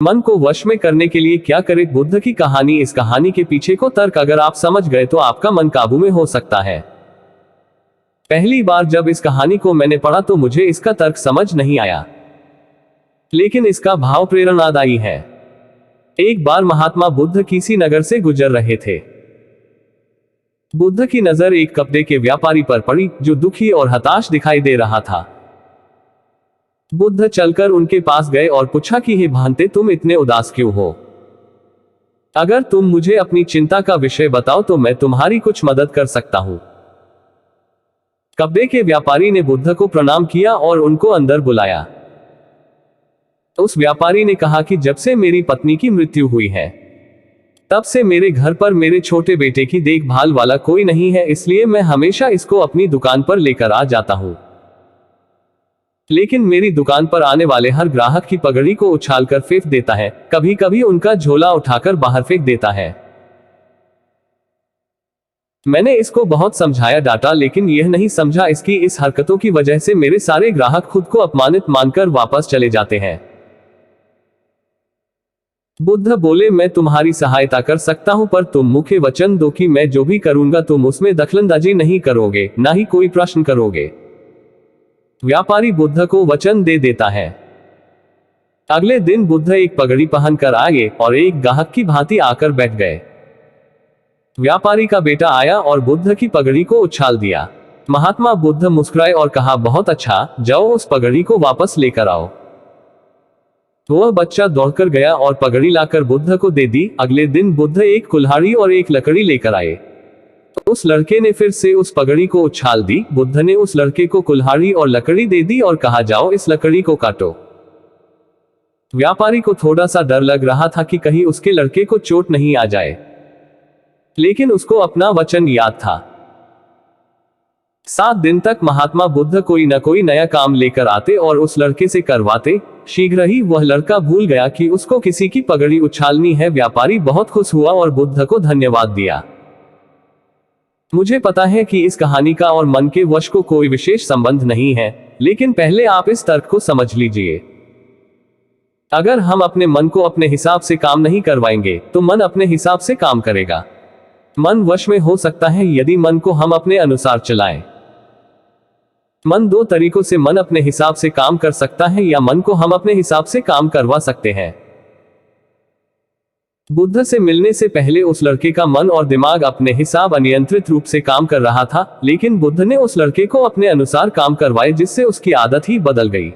मन को वश में करने के लिए क्या करें? बुद्ध की कहानी। इस कहानी के पीछे को तर्क अगर आप समझ गए तो आपका मन काबू में हो सकता है। पहली बार जब इस कहानी को मैंने पढ़ा तो मुझे इसका तर्क समझ नहीं आया, लेकिन इसका भाव प्रेरणादायी है। एक बार महात्मा बुद्ध किसी नगर से गुजर रहे थे। बुद्ध की नजर एक कपड़े के व्यापारी पर पड़ी जो दुखी और हताश दिखाई दे रहा था। बुद्ध चलकर उनके पास गए और पूछा कि हे भांते, तुम इतने उदास क्यों हो? अगर तुम मुझे अपनी चिंता का विषय बताओ तो मैं तुम्हारी कुछ मदद कर सकता हूं। कपड़े के व्यापारी ने बुद्ध को प्रणाम किया और उनको अंदर बुलाया। उस व्यापारी ने कहा कि जब से मेरी पत्नी की मृत्यु हुई है तब से मेरे घर पर मेरे छोटे बेटे की देखभाल वाला कोई नहीं है, इसलिए मैं हमेशा इसको अपनी दुकान पर लेकर आ जाता हूं। लेकिन मेरी दुकान पर आने वाले हर ग्राहक की पगड़ी को उछालकर फेंक देता है, कभी कभी उनका झोला उठाकर बाहर फेंक देता है। मैंने इसको बहुत समझाया, डांटा, लेकिन यह नहीं समझा इसकी इस हरकतों की वजह से मेरे सारे ग्राहक खुद को अपमानित मानकर वापस चले जाते हैं। बुद्ध बोले, मैं तुम्हारी सहायता कर सकता हूं, पर तुम मुझे वचन दो कि मैं जो भी करूंगा तुम उसमें दखलंदाजी नहीं करोगे, ना ही कोई प्रश्न करोगे। व्यापारी बुद्ध को वचन दे देता है। अगले दिन बुद्ध एक पगड़ी पहनकर आए और एक ग्राहक की भांति आकर बैठ गए। व्यापारी का बेटा आया और बुद्ध की पगड़ी को उछाल दिया। महात्मा बुद्ध मुस्कुराए और कहा, बहुत अच्छा, जाओ उस पगड़ी को वापस लेकर आओ। वह बच्चा दौड़कर गया और पगड़ी लाकर बुद्ध को दे दी। अगले दिन बुद्ध एक कुल्हाड़ी और एक लकड़ी लेकर आए। उस लड़के ने फिर से उस पगड़ी को उछाल दी। बुद्ध ने उस लड़के को कुल्हाड़ी और लकड़ी दे दी और कहा, जाओ इस लकड़ी को काटो। व्यापारी को थोड़ा सा डर लग रहा था कि कहीं उसके लड़के को चोट नहीं आ जाए, लेकिन उसको अपना वचन याद था। 7 दिन तक महात्मा बुद्ध कोई न कोई नया काम लेकर आते और उस लड़के से करवाते। शीघ्र ही वह लड़का भूल गया कि उसको किसी की पगड़ी उछालनी है। व्यापारी बहुत खुश हुआ और बुद्ध को धन्यवाद दिया। मुझे पता है कि इस कहानी का और मन के वश को कोई विशेष संबंध नहीं है, लेकिन पहले आप इस तर्क को समझ लीजिए। अगर हम अपने मन को अपने हिसाब से काम नहीं करवाएंगे तो मन अपने हिसाब से काम करेगा। मन वश में हो सकता है यदि मन को हम अपने अनुसार चलाएं। मन 2 तरीकों से मन अपने हिसाब से काम कर सकता है, या मन को हम अपने हिसाब से काम करवा सकते हैं। बुद्ध से मिलने से पहले उस लड़के का मन और दिमाग अपने हिसाब अनियंत्रित रूप से काम कर रहा था, लेकिन बुद्ध ने उस लड़के को अपने अनुसार काम करवाए, जिससे उसकी आदत ही बदल गई।